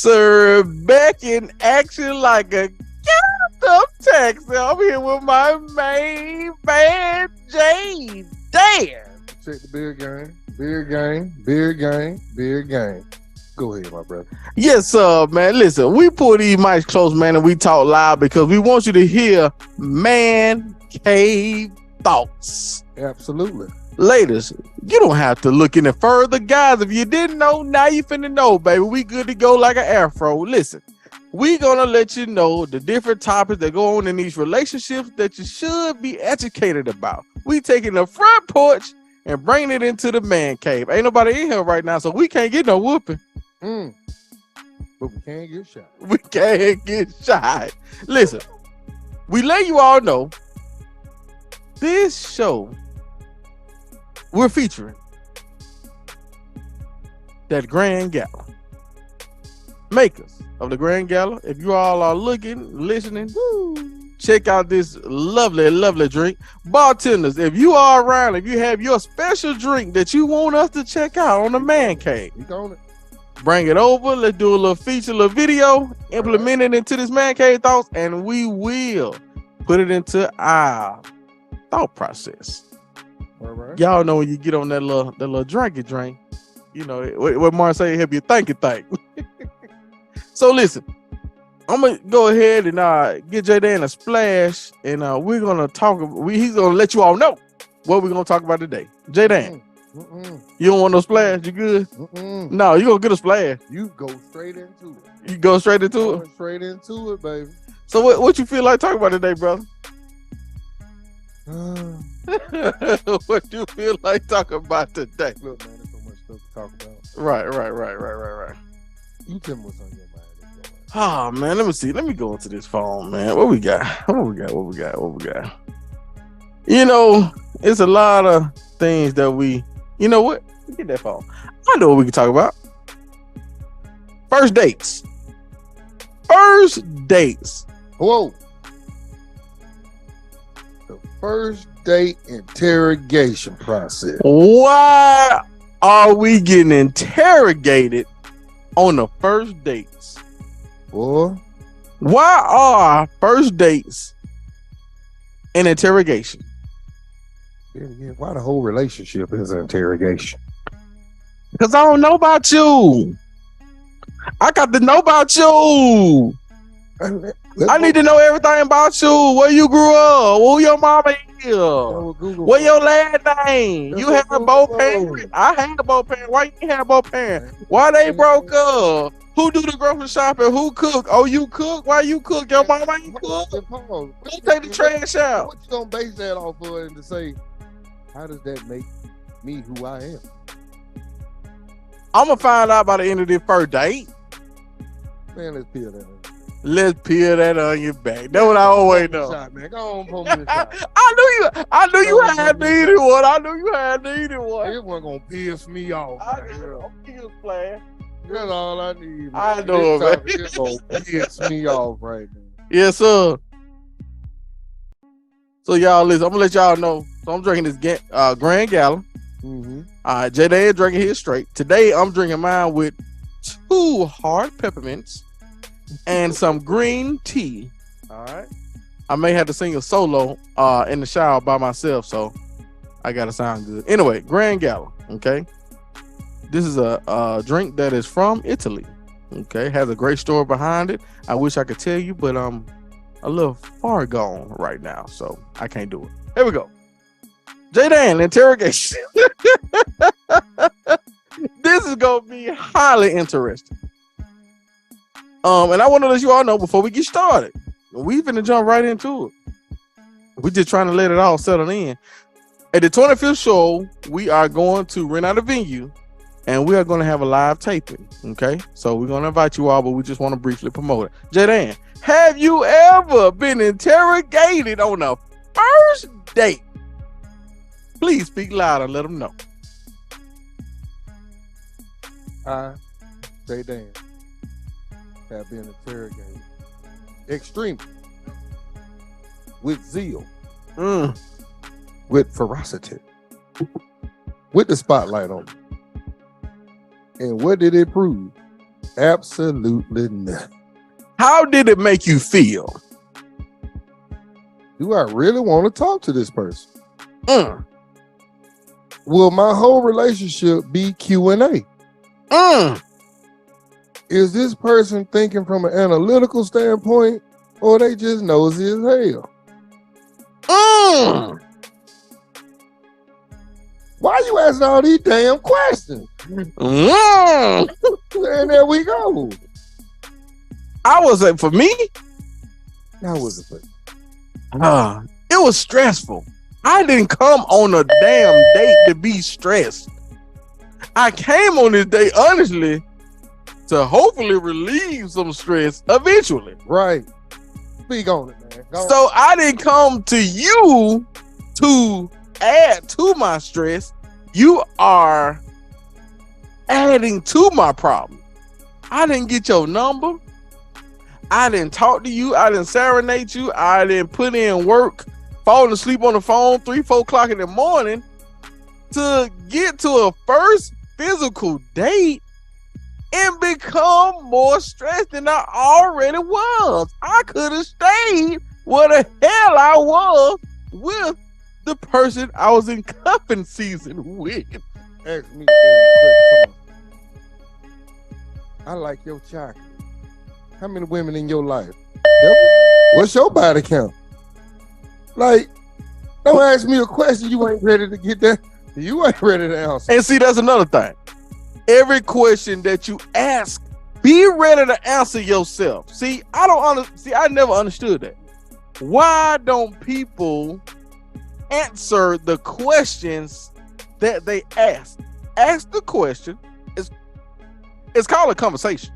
sir. Back in action like a goddamn taxi. I'm here with my main man, Jay Dan. Check the beer game. Beer game. Beer game. Beer game. Go ahead, my brother. Yes, sir, man. Listen, we pull these mics close, man, and we talk loud because we want you to hear man cave thoughts. Absolutely. Ladies, you don't have to look any further. Guys, if you didn't know, now you finna know, baby. We good to go like an afro. Listen, we gonna let you know the different topics that go on in these relationships that you should be educated about. We taking the front porch and bringing it into the man cave. Ain't nobody in here right now, so we can't get no whooping. But we can't get shot. We can't get shot. Listen, we let you all know this show we're featuring that Grand Gala. Makers of the Grand Gala. If you all are looking, listening, check out this lovely, lovely drink. Bartenders, if you are around, if you have your special drink that you want us to check out on the Man Cave, We on it. bring it over. Let's do a little feature, a little video, implement it into this Man Cave thoughts, and we will put it into our thought process. All right. Y'all know when you get on that little drinky drink, you know what Mark say, help you think. So listen, I'm gonna go ahead and get J Dan a splash, and we're gonna talk. He's gonna let you all know what we're gonna talk about today. J Dan, you don't want no splash? You good? No, you gonna get a splash. You go straight into it. You go straight into it. Going straight into it, baby. So what you feel like talking about today, brother? What do you feel like talking about today? Look, man, there's so much stuff to talk about. Right. You tell me what's on your mind. Oh man, let me see. Let me go into this phone, man. What we got? You know, it's a lot of things that you know what? Get that phone. I know what we can talk about. First dates. Whoa. The first date interrogation process. Why are we getting interrogated on the first dates? Boy. Why are first dates an interrogation? Yeah, why the whole relationship is an interrogation? Because I don't know about you. I got to know about you. I need to know everything about you. Where you grew up. Who your mama is. What your last name. You have both parents. I had both parents. Why you ain't have both parents? Why they broke up? Who do the grocery shopping? Who cook? Oh, you cook? Why you cook? Your mama ain't cook? Go take the trash out. What you gonna base that off of and to say, how does that make me who I am? I'm gonna find out by the end of this first date. Man, let's peel that. Let's peel that on your back. That's what I always know. Shot, man. Go on, pull me a shot. I knew you had needed one. I knew you had needed one. It wasn't gonna piss me off. I'm playing. That's all I need. Man. I know, man. It's gonna piss me off right now. Yes, sir. So y'all listen, I'm gonna let y'all know. So I'm drinking this Grand Gala. J Dan drinking his straight. Today I'm drinking mine with 2 hard peppermints and some green tea. All right. I may have to sing a solo in the shower by myself, so I gotta sound good. Anyway, Grand Gala. Okay. This is a drink that is from Italy. Okay, has a great story behind it. I wish I could tell you, but I'm a little far gone right now, so I can't do it. Here we go. J Dan, interrogation. This is gonna be highly interesting. And I want to let you all know before we get started, we finna jump right into it. We're just trying to let it all settle in. At the 25th show, we are going to rent out a venue, and we are going to have a live taping. Okay, so we're going to invite you all, but we just want to briefly promote it. J Dan, have you ever been interrogated on a first date? Please speak loud and let them know. I, J Dan, have been interrogated extremely, with zeal, with ferocity, with the spotlight on me. And what did it prove? Absolutely nothing. How did it make you feel? Do I really want to talk to this person? Mm. Will my whole relationship be Q&A? Mm. Is this person thinking from an analytical standpoint, or they just nosy as hell? Mm. Why you asking all these damn questions? Mm. And there we go. I was like, for me, How was it? it was stressful. I didn't come on a damn date to be stressed. I came on this date, honestly, to hopefully relieve some stress eventually. Right. Speak on it, man. Go So I didn't come to you to add to my stress. You are adding to my problem. I didn't get your number. I didn't talk to you. I didn't serenade you. I didn't put in work, falling asleep on the phone 3-4 o'clock in the morning to get to a first physical date and become more stressed than I already was. I could have stayed where the hell I was with the person I was in cuffing season with. Ask me a damn question. I like your chocolate. How many women in your life? What's your body count? Like, don't ask me a question you ain't ready to get that. You ain't ready to answer. And see, that's another thing. Every question that you ask, be ready to answer yourself. See, I never understood that. Why don't people answer the questions that they ask? Ask the question. It's called a conversation.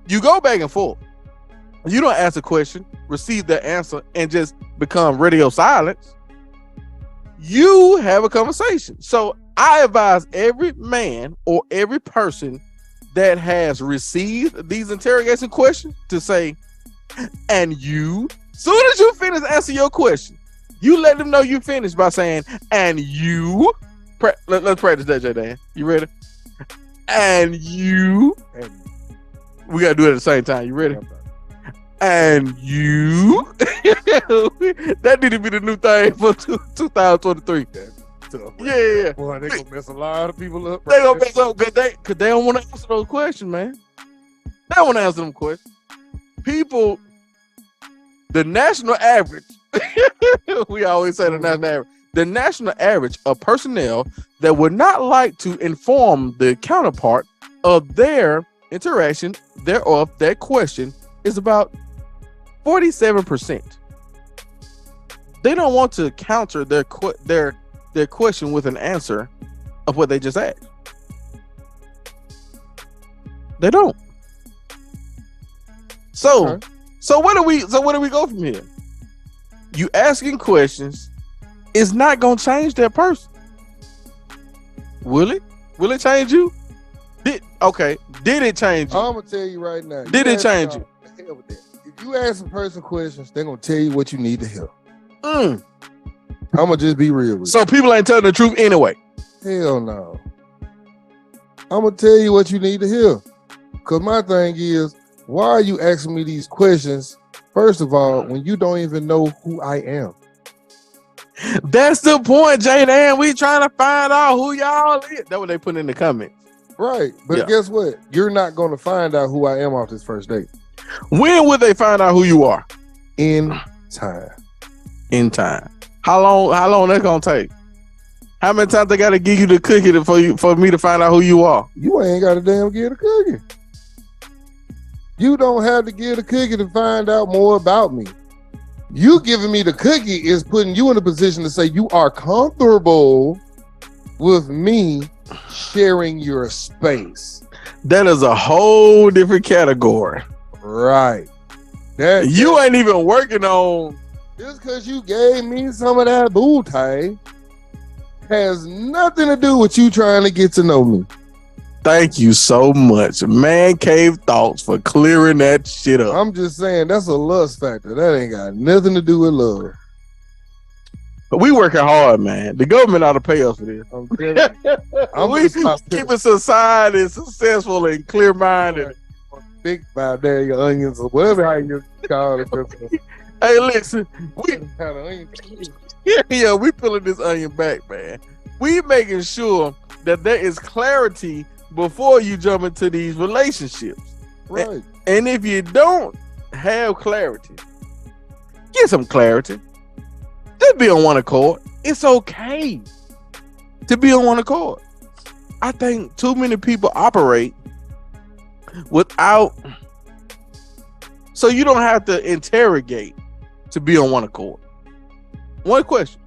You go back and forth. You don't ask a question, receive the answer, and just become radio silence. You have a conversation. So I advise every man or every person that has received these interrogation questions to say, and you, soon as you finish answering your question, you let them know you finished by saying, and you. Let's practice that, J-Dan. You ready? And you. We gotta do it at the same time. You ready? And you. That need to be the new thing for 2023. Yeah. Boy, they gonna mess a lot of people up. They gonna mess up because they don't want to answer those questions, man. They don't want to answer them questions. People, the national average, we always say the national average. The national average of personnel that would not like to inform the counterpart of their interaction thereof, that question, is about 47%. They don't want to counter their question with an answer of what they just asked. They don't. So where do we go from here? You asking questions is not gonna change that person. Will it? Will it change you? Did it change you? I'm gonna tell you right now. Did it change you? If you ask a person questions, they're gonna tell you what you need to hear. Mm. I'm gonna just be real with you. So people ain't telling the truth anyway. Hell no. I'm gonna tell you what you need to hear. Cause my thing is, why are you asking me these questions? First of all, when you don't even know who I am. That's the point, J-Dan. We trying to find out who y'all is. That's what they put in the comments. Right. But guess what? You're not going to find out who I am off this first date. When will they find out who you are? In time. In time. How long that's gonna take? How many times they gotta give you the cookie for me to find out who you are? You ain't got to damn give the cookie. You don't have to give the cookie to find out more about me. You giving me the cookie is putting you in a position to say you are comfortable with me sharing your space. That is a whole different category. Right. You ain't even working on. Just because you gave me some of that booty has nothing to do with you trying to get to know me. Thank you so much, Man Cave Thoughts, for clearing that shit up. I'm just saying that's a lust factor. That ain't got nothing to do with love. But we working hard, man. The government ought to pay us for this. I'm telling you. We keeping society successful and clear-minded. big your onions or whatever how you call it. Hey, listen, we Kind of onion. yeah, we peeling this onion back, man. We making sure that there is clarity before you jump into these relationships. Right. And if you don't have clarity, get some clarity. Just be on one accord. It's okay to be on one accord. I think too many people operate without, so you don't have to interrogate to be on one accord. One question.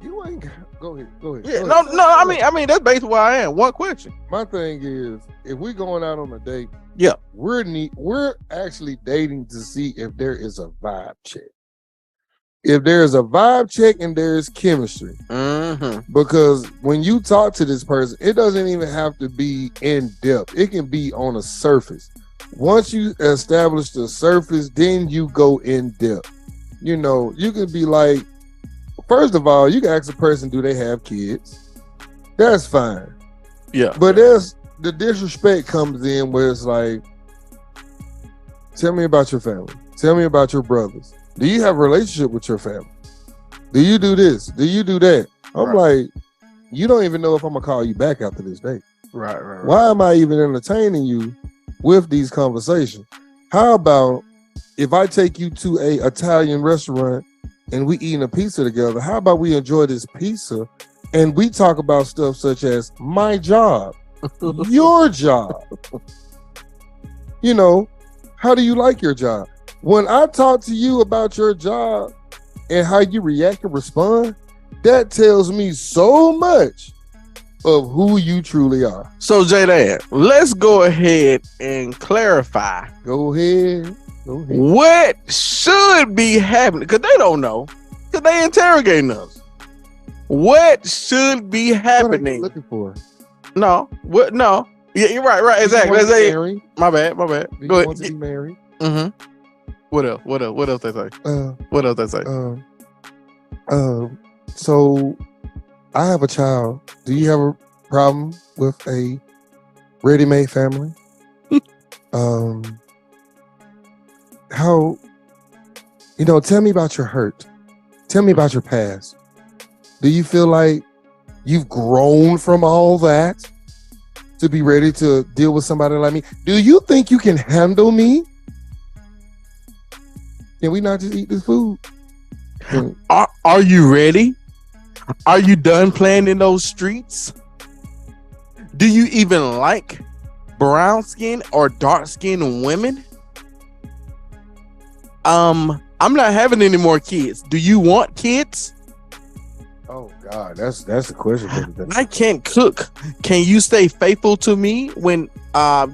You ain't go ahead. Yeah, no. I mean that's basically where I am. One question. My thing is, if we're going out on a date, yeah, we're actually dating to see if there is a vibe check. If there's a vibe check and there's chemistry, because when you talk to this person, it doesn't even have to be in depth. It can be on a surface. Once you establish the surface, then you go in depth. You know, you can be like, first of all, you can ask a person, do they have kids? That's fine. Yeah. But there's the disrespect comes in where it's like, tell me about your family. Tell me about your brothers. Do you have a relationship with your family? Do you do this? Do you do that? I'm like, you don't even know if I'm gonna call you back after this date. Right. Why am I even entertaining you with these conversations? How about if I take you to a Italian restaurant and we eating a pizza together? How about we enjoy this pizza and we talk about stuff such as my job, your job? You know, how do you like your job? When I talk to you about your job and how you react and respond, that tells me so much of who you truly are. So, J-Dan, let's go ahead and clarify. Go ahead. What should be happening? Because they don't know. Because they interrogating us. What should be happening? What are you looking for? No. What? No. Yeah, you're right. Exactly. Let's say, my bad. Go ahead. Want to be married? Mm-hmm. What else? What else they say? What else they say? So I have a child. Do you have a problem with a ready-made family? How, tell me about your hurt. Tell me about your past. Do you feel like you've grown from all that to be ready to deal with somebody like me? Do you think you can handle me? Can we not just eat this food? Are you ready? Are you done playing in those streets? Do you even like brown skin or dark skinned women? I'm not having any more kids. Do you want kids? Oh God, that's the question. I can't cook. Can you stay faithful to me when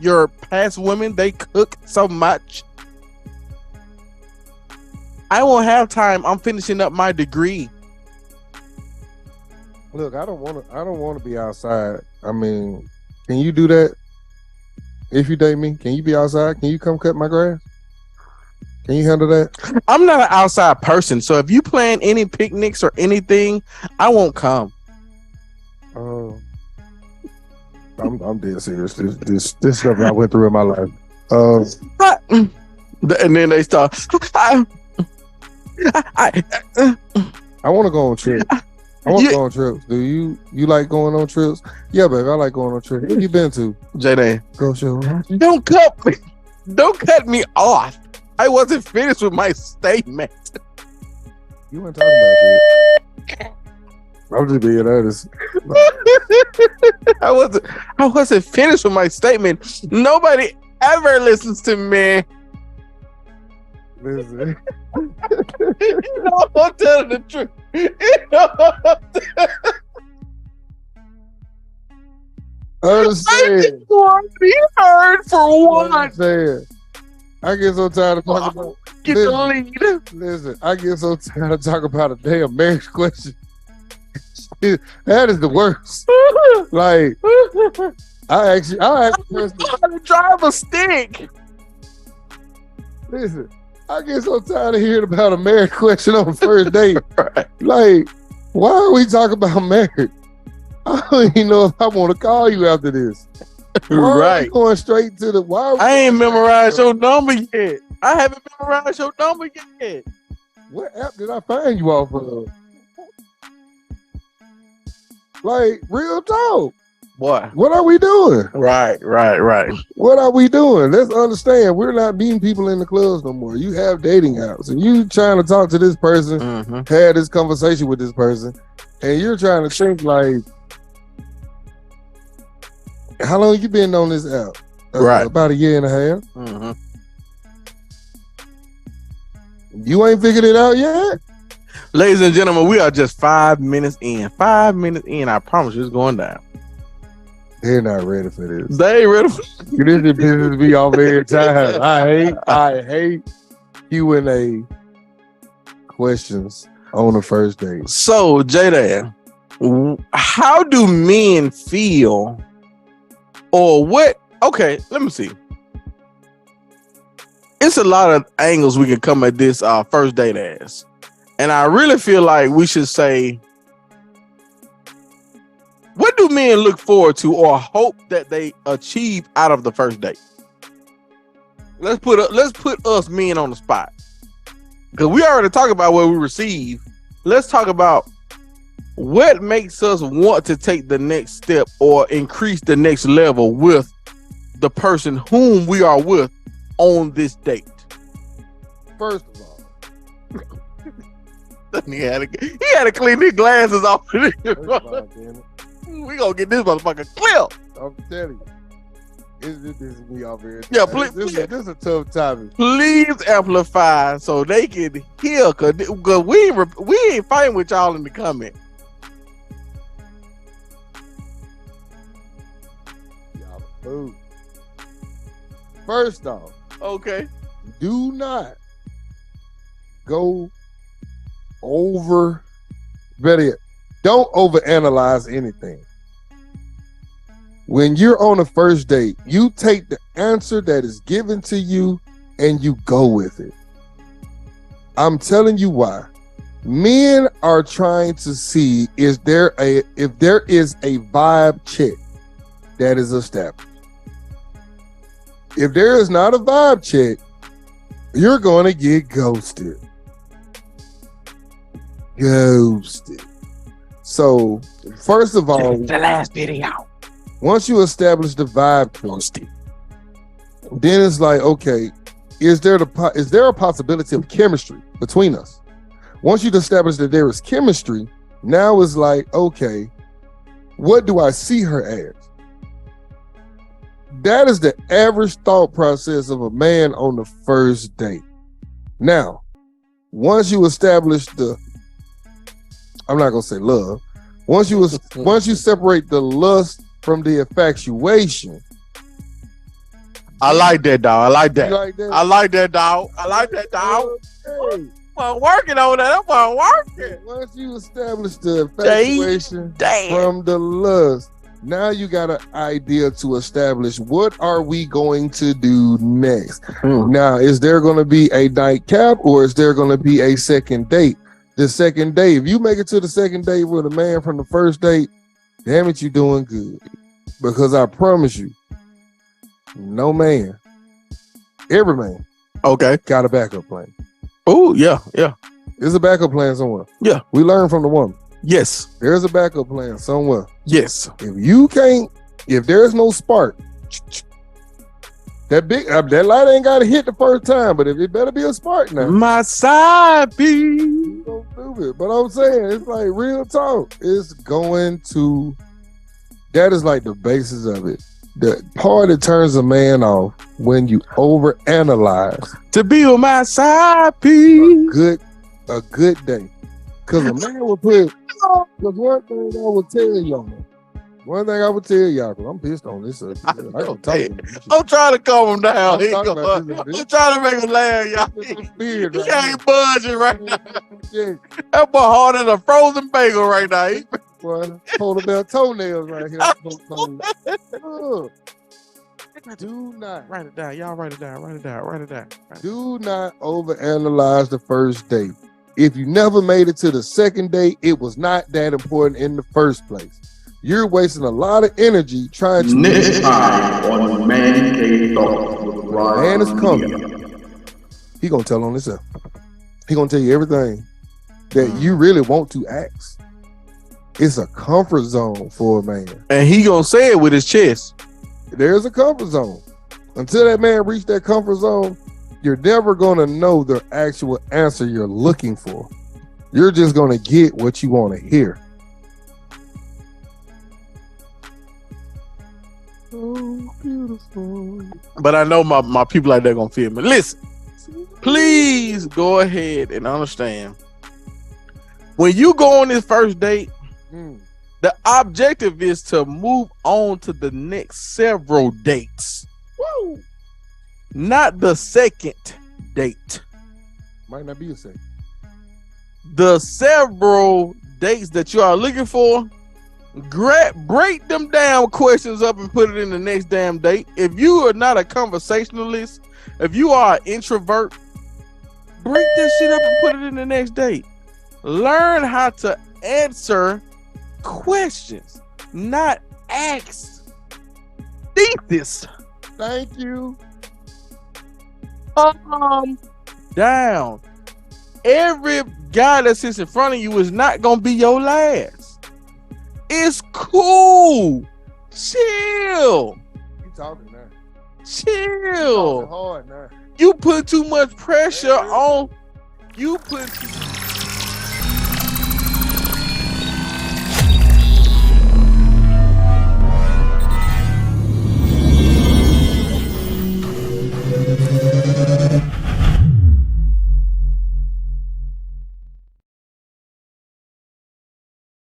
your past women they cook so much? I won't have time. I'm finishing up my degree. Look, I don't want to be outside. I mean, can you do that? If you date me, can you be outside? Can you come cut my grass? Can you handle that? I'm not an outside person, so if you plan any picnics or anything, I won't come. I'm dead serious. This stuff I went through in my life. And then they start. I want to go on trips. I want to go on trips. Do you like going on trips? Yeah, baby, I like going on trips. Where you been to? J-Dan. Go show. Don't cut me. Don't cut me off. I wasn't finished with my statement. You weren't talking about shit. I'm just being honest. I wasn't finished with my statement. Nobody ever listens to me. Listen. I'm telling the truth. Understand. I just want to be heard for once. I get so tired of talking about. Get the lead. Listen, I get so tired of talking about a damn marriage question. That is the worst. Like, I ask the person to drive a stick. Listen, I get so tired of hearing about a marriage question on the first date. Right. Like, why are we talking about marriage? I don't even know if I want to call you after this. Why are we Right. going straight to the? Why? I ain't memorized your number yet. I haven't memorized your number yet. What app did I find you off of? Like, real talk. Boy. What are we doing? Right. What are we doing? Let's understand. We're not meeting people in the clubs no more. You have dating apps, and you trying to talk to this person, had this conversation with this person, and you're trying to think like, how long you been on this app? Right. About a year and a half. You ain't figured it out yet? Ladies and gentlemen, we are just 5 minutes in. 5 minutes in. I promise you it's going down. They're not ready for this. They ain't ready for This pisses me off every time. I hate Q&A questions on the first date. So, J-Dad, how do men feel, or what? Okay, let me see. It's a lot of angles we can come at this first date as. And I really feel like we should say, what do men look forward to or hope that they achieve out of the first date? Let's put us men on the spot. Because we already talked about what we receive. Let's talk about what makes us want to take the next step or increase the next level with the person whom we are with on this date. First of all, he had to clean his glasses off. We gonna get this motherfucker clear. I'm telling you. This is me off here. Yeah, please. This is a tough topic. Please amplify so they can hear, cause we ain't fighting with y'all in the comment. Y'all a fool. First off, okay, do not go over. Better yet, don't overanalyze anything. When you're on a first date, you take the answer that is given to you and you go with it. I'm telling you why. Men are trying to see if there is a vibe check that is established. If there is not a vibe check, you're going to get ghosted. So, first of all, the last video. Once you establish the vibe check, then it's like, okay, is there a possibility of chemistry between us? Once you establish that there is chemistry, now it's like, okay, what do I see her as? That is the average thought process of a man on the first date. Now, once you establish I'm not gonna say love. Once you separate the lust from the infatuation. I like that, dog. I like that. You like that? I like that, dog. I like that, dog. Hey. I'm working on that. I'm working. Once you establish the infatuation from the lust, now you got an idea to establish what are we going to do next. Now, is there going to be a nightcap or is there going to be a second date? The second date, if you make it to the second date with a man from the first date, damn it, you doing good. Because I promise you, no man, every man, okay, got a backup plan. Oh, yeah. There's a backup plan somewhere. Yeah. We learn from the woman. Yes. There's a backup plan somewhere. Yes. If there's no spark, that light ain't got to hit the first time, but if it better be a spark now. My side piece. So stupid. But I'm saying, it's like real talk. That is like the basis of it. The part that turns a man off when you overanalyze. To be on my side piece. A good day. Because a man will put, because one thing I will tell y'all, because I'm pissed on this. I'm trying to calm him down. I'm trying to make him laugh, y'all. He ain't budging right now. That boy hard as a frozen bagel right now. Boy, hold about toenails right here. Do not write it down. Y'all write it down. Do not overanalyze the first date. If you never made it to the second date, it was not that important in the first place. You're wasting a lot of energy trying to. Next time on MANCAVE Thoughts with Ron Man is coming. Media. He gonna tell on himself. He gonna tell you everything that you really want to ask. It's a comfort zone for a man. And he gonna say it with his chest. There's a comfort zone. Until that man reach that comfort zone, you're never gonna know the actual answer you're looking for. You're just gonna get what you want to hear. So beautiful. But I know my people like that gonna feel me. Listen, please go ahead and understand. When you go on this first date, the objective is to move on to the next several dates. Woo! Not the second date. Might not be a second. The several dates that you are looking for, break them damn questions up and put it in the next damn date. If you are not a conversationalist, if you are an introvert, break that shit up and put it in the next date. Learn how to answer questions, not ask thesis. Thank you. Down. Every guy that sits in front of you is not gonna be your last. It's cool. Chill. You talking now? Chill. Talking hard now. You put too much pressure on. You put.